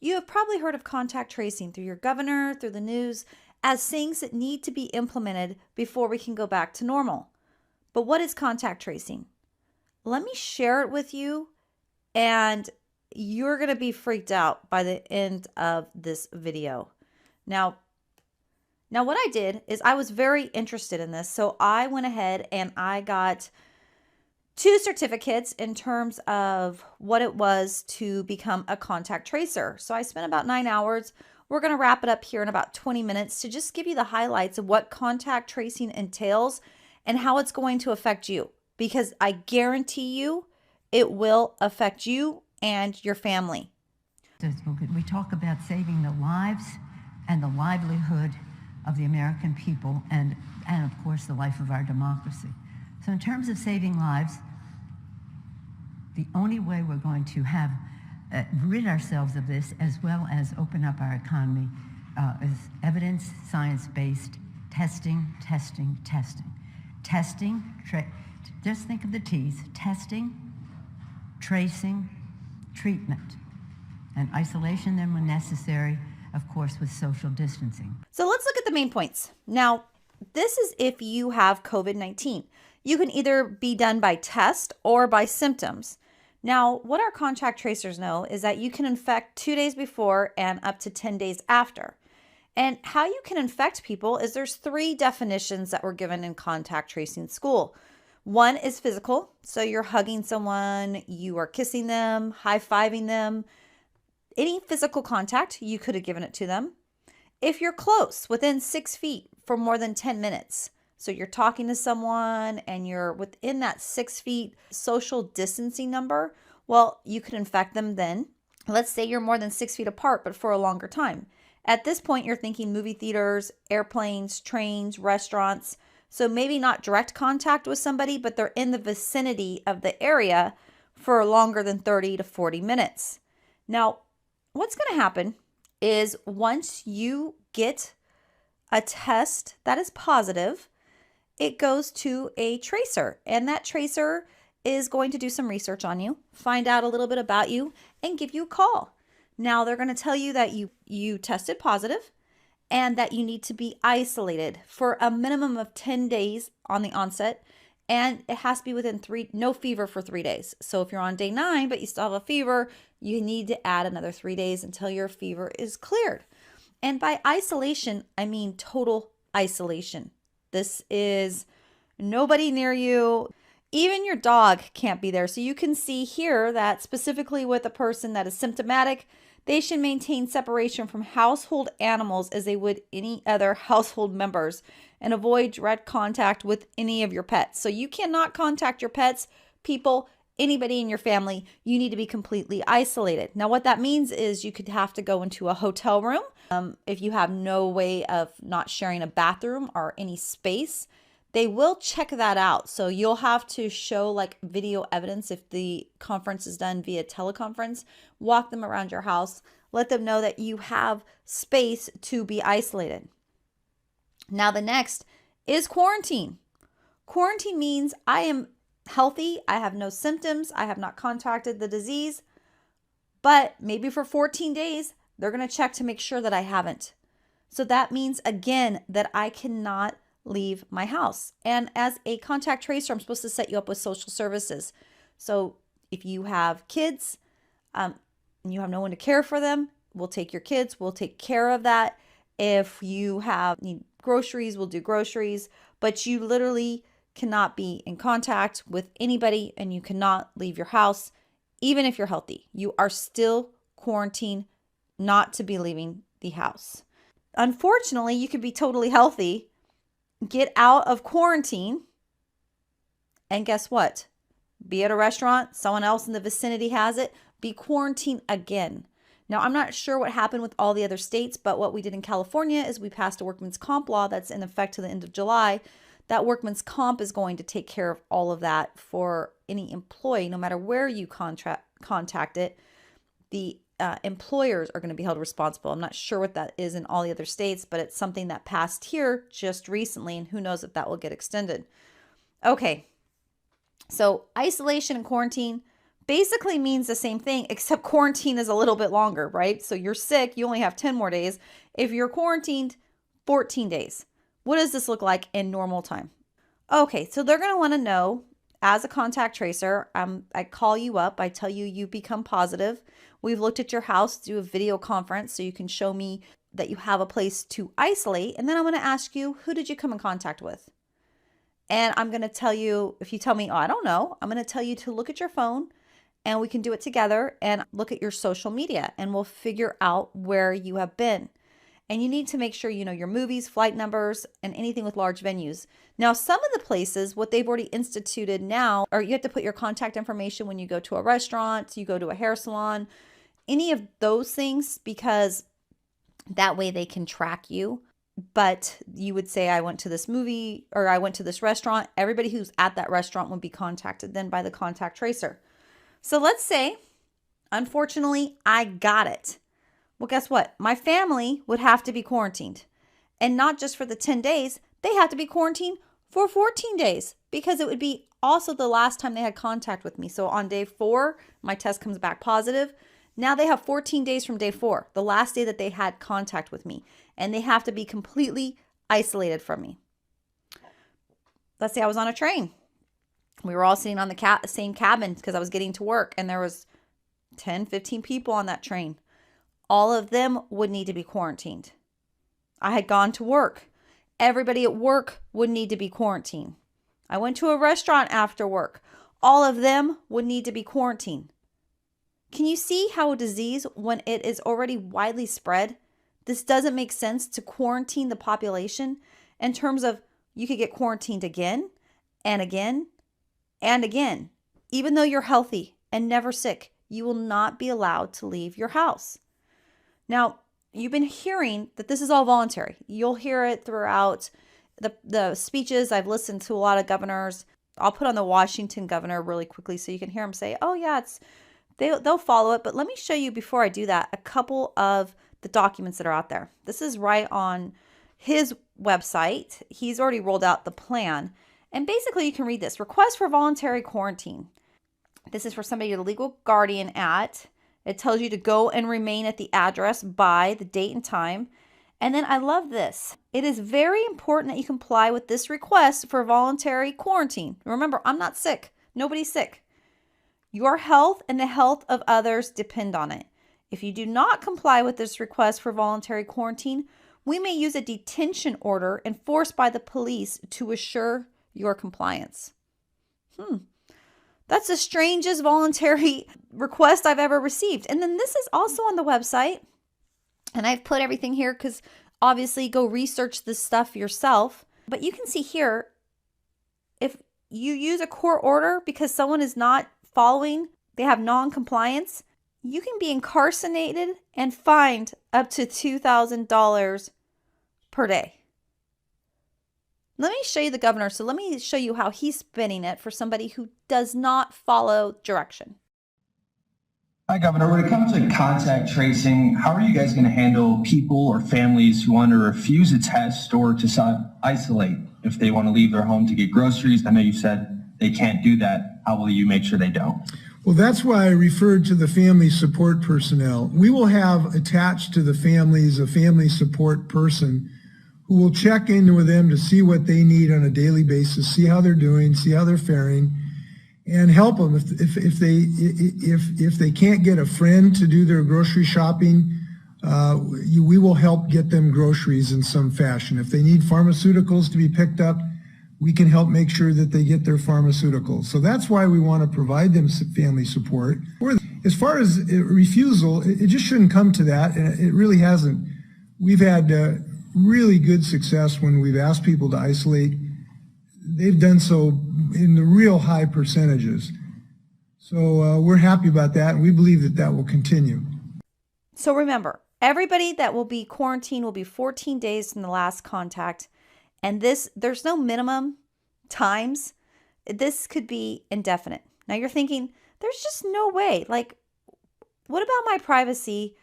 You have probably heard of contact tracing through your governor, through the news, as things that need to be implemented before we can go back to normal. But what is contact tracing? Let me share it with you, and you're going to be freaked out by the end of this video. Now what I did is I was very interested in this, so I went ahead and I got 2 certificates in terms of what it was to become a contact tracer. So I spent about 9 hours. We're going to wrap it up here in about 20 minutes to just give you the highlights of what contact tracing entails and how it's going to affect you, because I guarantee you it will affect you and your family. We talk about saving the lives and the livelihood of the American people and of course the life of our democracy. So in terms of saving lives, the only way we're going to have rid ourselves of this as well as open up our economy is evidence, science-based testing. Just think of the T's: testing, tracing, treatment, and isolation then when necessary, of course, with social distancing. So let's look at the main points. Now, this is if you have COVID-19. You can either be done by test or by symptoms. Now, what our contact tracers know is that you can infect 2 days before and up to 10 days after. And how you can infect people is there's 3 definitions that were given in contact tracing school. One is physical. So you're hugging someone, you are kissing them, high-fiving them. Any physical contact, you could have given it to them. If you're close, within 6 feet for more than 10 minutes, so you're talking to someone and you're within that 6 feet social distancing number, well, you could infect them then. Let's say you're more than 6 feet apart, but for a longer time. At this point, you're thinking movie theaters, airplanes, trains, restaurants. So maybe not direct contact with somebody, but they're in the vicinity of the area for longer than 30 to 40 minutes. Now, what's going to happen is once you get a test that is positive, it goes to a tracer, and that tracer is going to do some research on you, find out a little bit about you, and give you a call. Now, they're going to tell you that you tested positive and that you need to be isolated for a minimum of 10 days on the onset, and it has to be within no fever for 3 days. So if you're on day 9 but you still have a fever, you need to add another 3 days until your fever is cleared. And by isolation, I mean total isolation. This is nobody near you. Even your dog can't be there. So you can see here that specifically with a person that is symptomatic, they should maintain separation from household animals as they would any other household members and avoid direct contact with any of your pets. So you cannot contact your pets, people, anybody in your family. You need to be completely isolated. Now, what that means is you could have to go into a hotel room if you have no way of not sharing a bathroom or any space. They will check that out. So you'll have to show like video evidence if the conference is done via teleconference. Walk them around your house. Let them know that you have space to be isolated. Now the next is quarantine. Quarantine means I am healthy. I have no symptoms. I have not contracted the disease. But maybe for 14 days, they're going to check to make sure that I haven't. So that means, again, that I cannot leave my house. And as a contact tracer, I'm supposed to set you up with social services. So if you have kids and you have no one to care for them, we'll take your kids. We'll take care of that. If you need groceries, we'll do groceries. But you literally cannot be in contact with anybody and you cannot leave your house. Even if you're healthy, you are still quarantined not to be leaving the house. Unfortunately, you could be totally healthy, get out of quarantine, and guess what? Be at a restaurant, someone else in the vicinity has it, be quarantined again. Now, I'm not sure what happened with all the other states, but what we did in California is we passed a workman's comp law that's in effect to the end of July. That workman's comp is going to take care of all of that for any employee, no matter where you contact it. The employers are going to be held responsible. I'm not sure what that is in all the other states, but it's something that passed here just recently, and who knows if that will get extended. Okay, so isolation and quarantine basically means the same thing, except quarantine is a little bit longer, right? So you're sick, you only have 10 more days. If you're quarantined, 14 days. What does this look like in normal time? Okay, so they're going to want to know, as a contact tracer, I call you up, I tell you you've become positive. We've looked at your house, do a video conference so you can show me that you have a place to isolate. And then I'm going to ask you, who did you come in contact with? And I'm going to tell you, if you tell me, oh, I don't know, I'm going to tell you to look at your phone and we can do it together and look at your social media and we'll figure out where you have been. And you need to make sure you know your movies, flight numbers, and anything with large venues. Now, some of the places, what they've already instituted now, or you have to put your contact information when you go to a restaurant, you go to a hair salon, any of those things, because that way they can track you. But you would say, I went to this movie or I went to this restaurant. Everybody who's at that restaurant would be contacted then by the contact tracer. So let's say, unfortunately, I got it. Well, guess what? My family would have to be quarantined. And not just for the 10 days, they have to be quarantined for 14 days because it would be also the last time they had contact with me. So on day 4, my test comes back positive. Now they have 14 days from day 4, the last day that they had contact with me. And they have to be completely isolated from me. Let's say I was on a train. We were all sitting on the same cabin because I was getting to work and there was 10, 15 people on that train. All of them would need to be quarantined. I had gone to work. Everybody at work would need to be quarantined. I went to a restaurant after work. All of them would need to be quarantined. Can you see how a disease, when it is already widely spread, this doesn't make sense to quarantine the population in terms of you could get quarantined again and again and again. Even though you're healthy and never sick, you will not be allowed to leave your house. Now, you've been hearing that this is all voluntary. You'll hear it throughout the speeches. I've listened to a lot of governors. I'll put on the Washington governor really quickly so you can hear him say, oh yeah, they'll follow it. But let me show you before I do that, a couple of the documents that are out there. This is right on his website. He's already rolled out the plan. And basically you can read this. Request for voluntary quarantine. This is for somebody you're the legal guardian at. It tells you to go and remain at the address by the date and time. And then I love this. It is very important that you comply with this request for voluntary quarantine. Remember, I'm not sick. Nobody's sick. Your health and the health of others depend on it. If you do not comply with this request for voluntary quarantine, we may use a detention order enforced by the police to assure your compliance. That's the strangest voluntary request I've ever received. And then this is also on the website. And I've put everything here because obviously go research this stuff yourself. But you can see here, if you use a court order because someone is not following, they have non-compliance, you can be incarcerated and fined up to $2,000 per day. Let me show you the governor. So let me show you how he's spinning it for somebody who does not follow direction. Hi, Governor. When it comes to contact tracing, how are you guys going to handle people or families who want to refuse a test or to isolate if they want to leave their home to get groceries? I know you said they can't do that. How will you make sure they don't? Well, that's why I referred to the family support personnel. We will have attached to the families a family support person who will check in with them to see what they need on a daily basis, see how they're doing, see how they're faring, and help them. If they can't get a friend to do their grocery shopping, we will help get them groceries in some fashion. If they need pharmaceuticals to be picked up, we can help make sure that they get their pharmaceuticals. So that's why we want to provide them family support. As far as refusal, it just shouldn't come to that, and it really hasn't. We've had really good success when we've asked people to isolate. They've done so in the real high percentages. So we're happy about that, and we believe that that will continue. So remember, everybody that will be quarantined will be 14 days from the last contact. And there's no minimum times. This could be indefinite. Now you're thinking, there's just no way. Like, what about my privacy?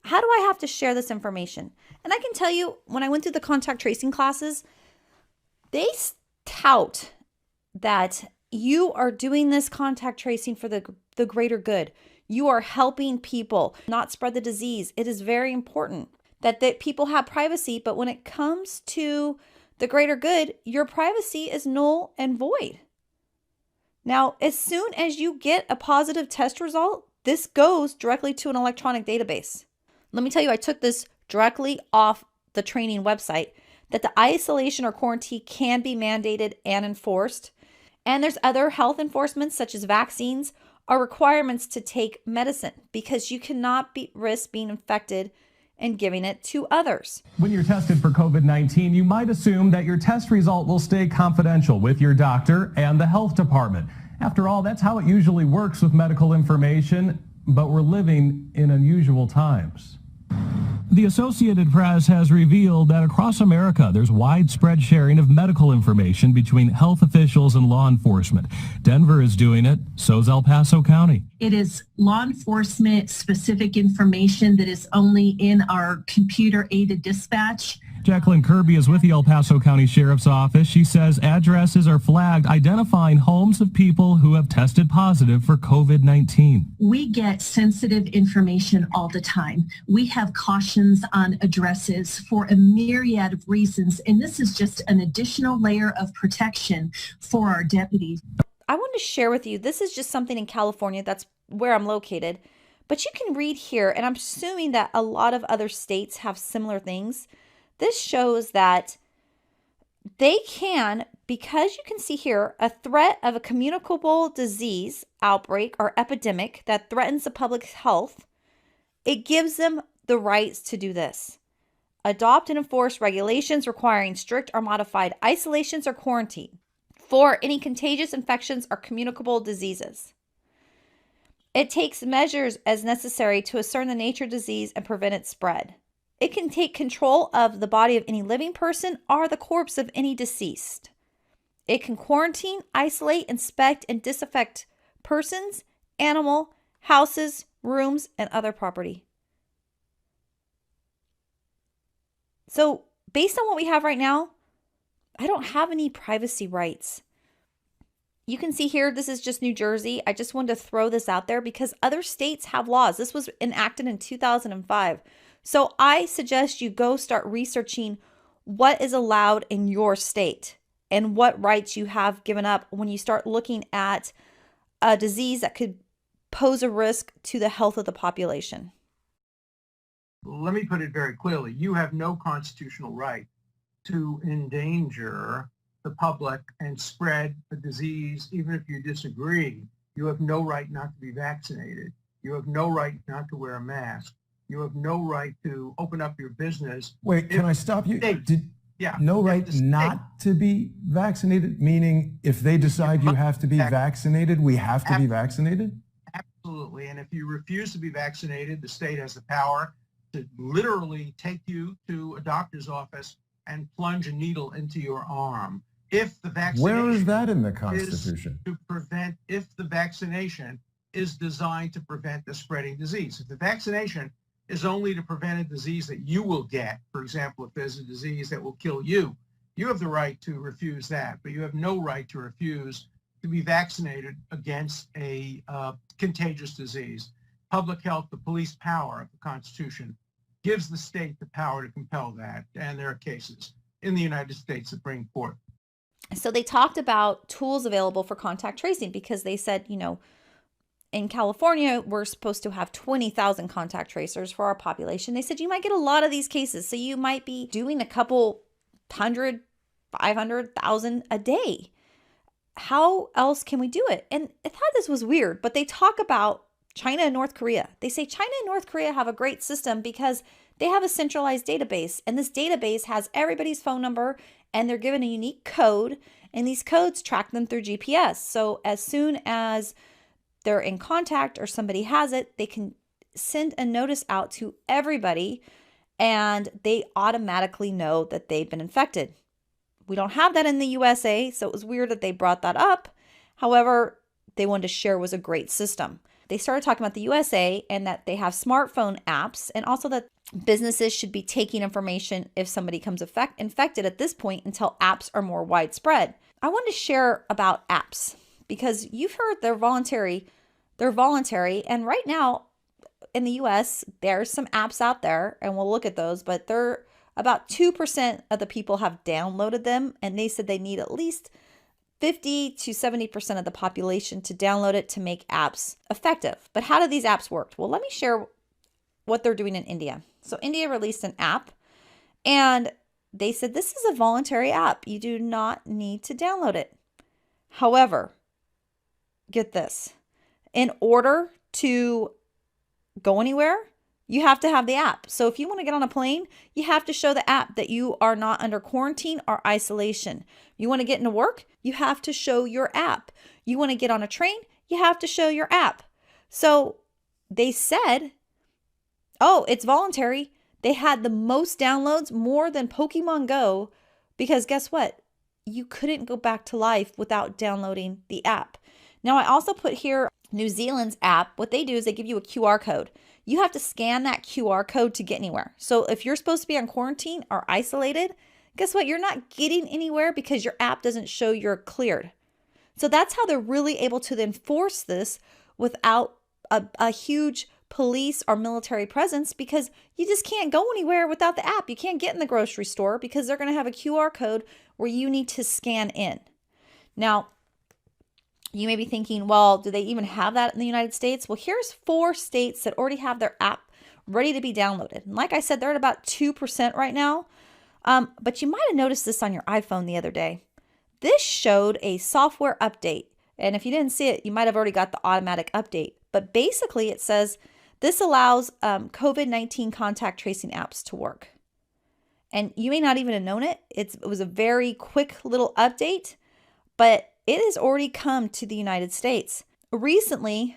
How do I have to share this information? And I can tell you, when I went through the contact tracing classes, they tout that You are doing this contact tracing for the greater good. You are helping people not spread the disease. It is very important that people have privacy, but when it comes to the greater good, your privacy is null and void. Now, as soon as you get a positive test result, this goes directly to an electronic database. Let me tell you, I took this directly off the training website, that the isolation or quarantine can be mandated and enforced. And there's other health enforcements such as vaccines or requirements to take medicine, because you cannot risk being infected and giving it to others. When you're tested for COVID-19, you might assume that your test result will stay confidential with your doctor and the health department. After all, that's how it usually works with medical information, but we're living in unusual times. The Associated Press has revealed that across America, there's widespread sharing of medical information between health officials and law enforcement. Denver is doing it, so's El Paso County. It is law enforcement specific information that is only in our computer-aided dispatch. Jacqueline Kirby is with the El Paso County Sheriff's Office. She says addresses are flagged identifying homes of people who have tested positive for COVID-19. We get sensitive information all the time. We have cautions on addresses for a myriad of reasons, and this is just an additional layer of protection for our deputies. I want to share with you, this is just something in California, that's where I'm located, but you can read here, and I'm assuming that a lot of other states have similar things. This shows that they can, because you can see here, a threat of a communicable disease outbreak or epidemic that threatens the public health, it gives them the rights to do this. Adopt and enforce regulations requiring strict or modified isolations or quarantine for any contagious infections or communicable diseases. It takes measures as necessary to ascertain the nature of disease and prevent its spread. It can take control of the body of any living person or the corpse of any deceased. It can quarantine, isolate, inspect, and disinfect persons, animal, houses, rooms, and other property. So, based on what we have right now, I don't have any privacy rights. You can see here, this is just New Jersey. I just wanted to throw this out there because other states have laws. This was enacted in 2005. So I suggest you go start researching what is allowed in your state and what rights you have given up when you start looking at a disease that could pose a risk to the health of the population. Let me put it very clearly. You have no constitutional right to endanger the public and spread a disease, even if you disagree. You have no right not to be vaccinated. You have no right not to wear a mask. You have no right to open up your business. Wait, can I stop you? Yeah. No right not to be vaccinated, meaning if they decide you have to be vaccinated, we have to be vaccinated? Absolutely. And if you refuse to be vaccinated, the state has the power to literally take you to a doctor's office and plunge a needle into your arm. If the vaccination Where is that in the Constitution? If the vaccination is designed to prevent the spreading disease. If the vaccination is only to prevent a disease that you will get, for example, if there's a disease that will kill you, you have the right to refuse that, but you have no right to refuse to be vaccinated against a contagious disease. Public health, the police power of the Constitution, gives the state the power to compel that, and there are cases in the United States Supreme Court. So they talked about tools available for contact tracing because they said, in California, we're supposed to have 20,000 contact tracers for our population. They said you might get a lot of these cases. So you might be doing a couple 100, 500,000 a day. How else can we do it? And I thought this was weird, but they talk about China and North Korea. They say China and North Korea have a great system because they have a centralized database. And this database has everybody's phone number and they're given a unique code. And these codes track them through GPS. So as soon as they're in contact or somebody has it, they can send a notice out to everybody and they automatically know that they've been infected. We don't have that in the USA, so it was weird that they brought that up. However, they wanted to share was a great system. They started talking about the USA and that they have smartphone apps and also that businesses should be taking information if somebody comes infected at this point until apps are more widespread. I wanted to share about apps because you've heard they're voluntary. They're voluntary. And right now in the US, there's some apps out there and we'll look at those, but they're about 2% of the people have downloaded them. And they said they need at least 50 to 70% of the population to download it to make apps effective. But how do these apps work? Well, let me share what they're doing in India. So India released an app and they said this is a voluntary app. You do not need to download it. However, get this. In order to go anywhere, you have to have the app. So if you want to get on a plane, you have to show the app that you are not under quarantine or isolation. You want to get into work, you have to show your app. You want to get on a train, you have to show your app. So they said, oh, it's voluntary. They had the most downloads, more than Pokemon Go, because guess what? You couldn't go back to life without downloading the app. Now, I also put here New Zealand's app. What they do is they give you a QR code. You have to scan that QR code to get anywhere. So if you're supposed to be on quarantine or isolated, guess what? You're not getting anywhere because your app doesn't show you're cleared. So that's how they're really able to enforce this without a huge police or military presence, because you just can't go anywhere without the app. You can't get in the grocery store because they're going to have a QR code where you need to scan in. Now, you may be thinking, well, do they even have that in the United States? Well, here's 4 states that already have their app ready to be downloaded. And like I said, they're at about 2% right now. But you might have noticed this on your iPhone the other day. This showed a software update. And if you didn't see it, you might have already got the automatic update. But basically it says this allows COVID-19 contact tracing apps to work. And you may not even have known it. It was a very quick little update, but it has already come to the United States. Recently,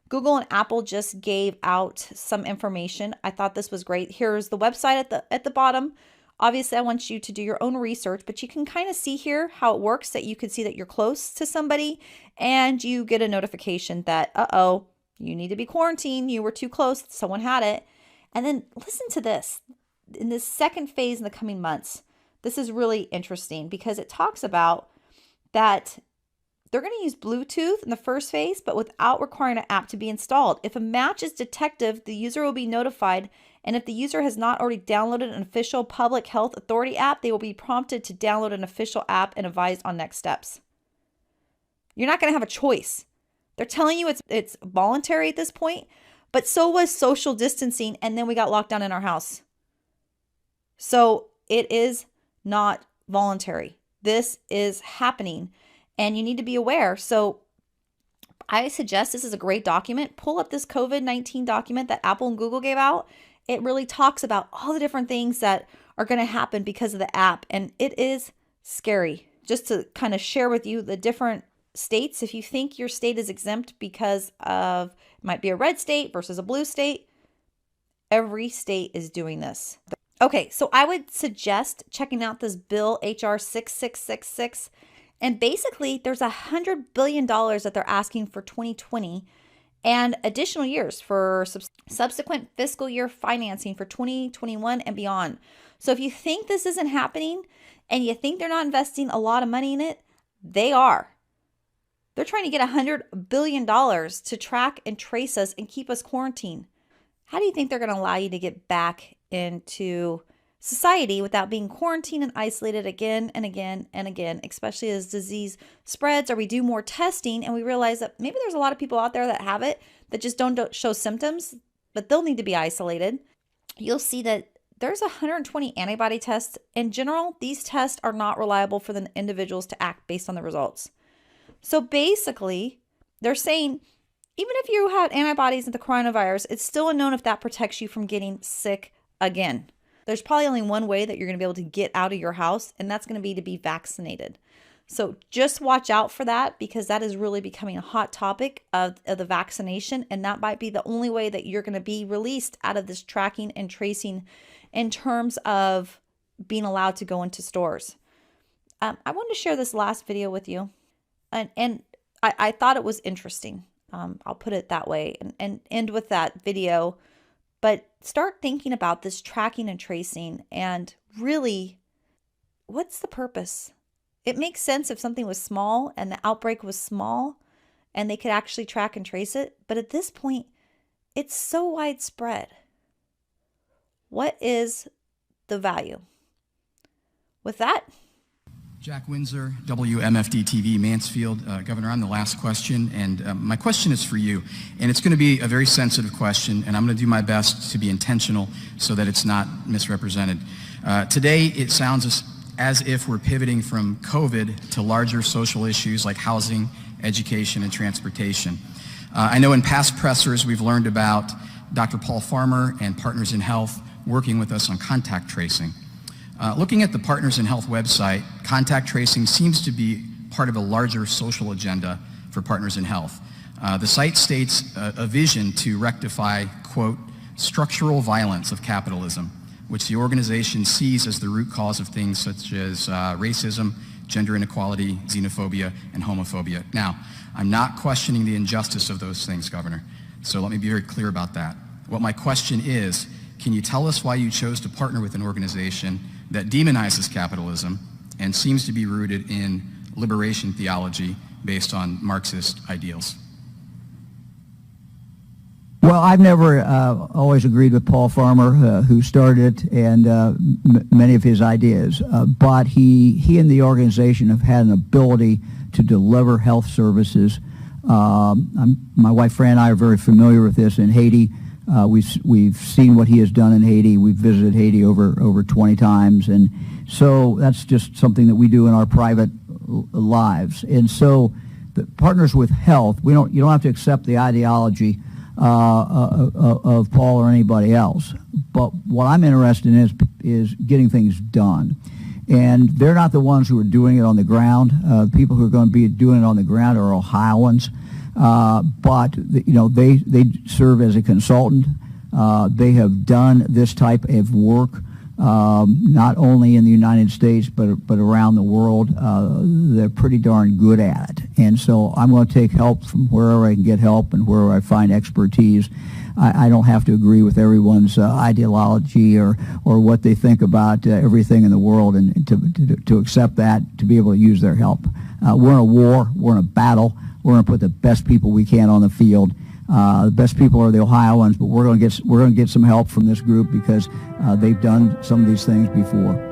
Google and Apple just gave out some information. I thought this was great. Here's the website at the bottom. Obviously, I want you to do your own research, but you can kind of see here how it works, that you can see that you're close to somebody and you get a notification that, uh-oh, you need to be quarantined. You were too close. Someone had it. And then listen to this. In this second phase in the coming months, this is really interesting because it talks about that they're going to use Bluetooth in the first phase, but without requiring an app to be installed. If a match is detected, the user will be notified. And if the user has not already downloaded an official public health authority app, they will be prompted to download an official app and advised on next steps. You're not going to have a choice. They're telling you it's voluntary at this point, but so was social distancing. And then we got locked down in our house. So it is not voluntary. This is happening and you need to be aware. So I suggest this is a great document. Pull up this COVID-19 document that Apple and Google gave out. It really talks about all the different things that are going to happen because of the app. And it is scary. Just to kind of share with you the different states, if you think your state is exempt because of, it might be a red state versus a blue state, every state is doing this. Okay, so I would suggest checking out this bill, HR 6666. And basically, there's $100 billion that they're asking for 2020 and additional years for subsequent fiscal year financing for 2021 and beyond. So if you think this isn't happening and you think they're not investing a lot of money in it, they are. They're trying to get $100 billion to track and trace us and keep us quarantined. How do you think they're going to allow you to get back into society without being quarantined and isolated again and again and again, especially as disease spreads or we do more testing and we realize that maybe there's a lot of people out there that have it that just don't show symptoms, but they'll need to be isolated. You'll see that there's 120 antibody tests. In general, these tests are not reliable for the individuals to act based on the results. So basically, they're saying even if you had antibodies at the coronavirus, it's still unknown if that protects you from getting sick again. There's probably only one way that you're going to be able to get out of your house, and that's going to be to be vaccinated. So just watch out for that because that is really becoming a hot topic of the vaccination, and that might be the only way that you're going to be released out of this tracking and tracing in terms of being allowed to go into stores. I wanted to share this last video with you, and I thought it was interesting. I'll put it that way and end with that video. But start thinking about this tracking and tracing and really, what's the purpose? It makes sense if something was small and the outbreak was small and they could actually track and trace it. But at this point, it's so widespread. What is the value? With that, Jack Windsor, WMFD TV, Mansfield. Governor, on the last question, and my question is for you, and it's going to be a very sensitive question, and I'm going to do my best to be intentional so that it's not misrepresented. Today, it sounds as if we're pivoting from COVID to larger social issues like housing, education, and transportation. I know in past pressers we've learned about Dr. Paul Farmer and Partners in Health working with us on contact tracing. Looking at the Partners in Health website, contact tracing seems to be part of a larger social agenda for Partners in Health. The site states a vision to rectify, quote, structural violence of capitalism, which the organization sees as the root cause of things such as racism, gender inequality, xenophobia, and homophobia. Now, I'm not questioning the injustice of those things, Governor, so let me be very clear about that. What my question is, can you tell us why you chose to partner with an organization that demonizes capitalism and seems to be rooted in liberation theology based on Marxist ideals? Well, I've never always agreed with Paul Farmer, who started it, and many of his ideas. But he and the organization have had an ability to deliver health services. My wife Fran and I are very familiar with this in Haiti. We've seen what he has done in Haiti. We've visited Haiti over 20 times, and so that's just something that we do in our private lives. And so, the Partners with Health, you don't have to accept the ideology of Paul or anybody else. But what I'm interested in is getting things done. And they're not the ones who are doing it on the ground. The people who are going to be doing it on the ground are Ohioans. But they serve as a consultant. They have done this type of work not only in the United States but around the world. They're pretty darn good at it. And so I'm going to take help from wherever I can get help and wherever I find expertise. I don't have to agree with everyone's ideology or what they think about everything in the world, and to accept that, to be able to use their help. We're in a war. We're in a battle. We're going to put the best people we can on the field. The best people are the Ohioans, but we're going to get some help from this group because they've done some of these things before.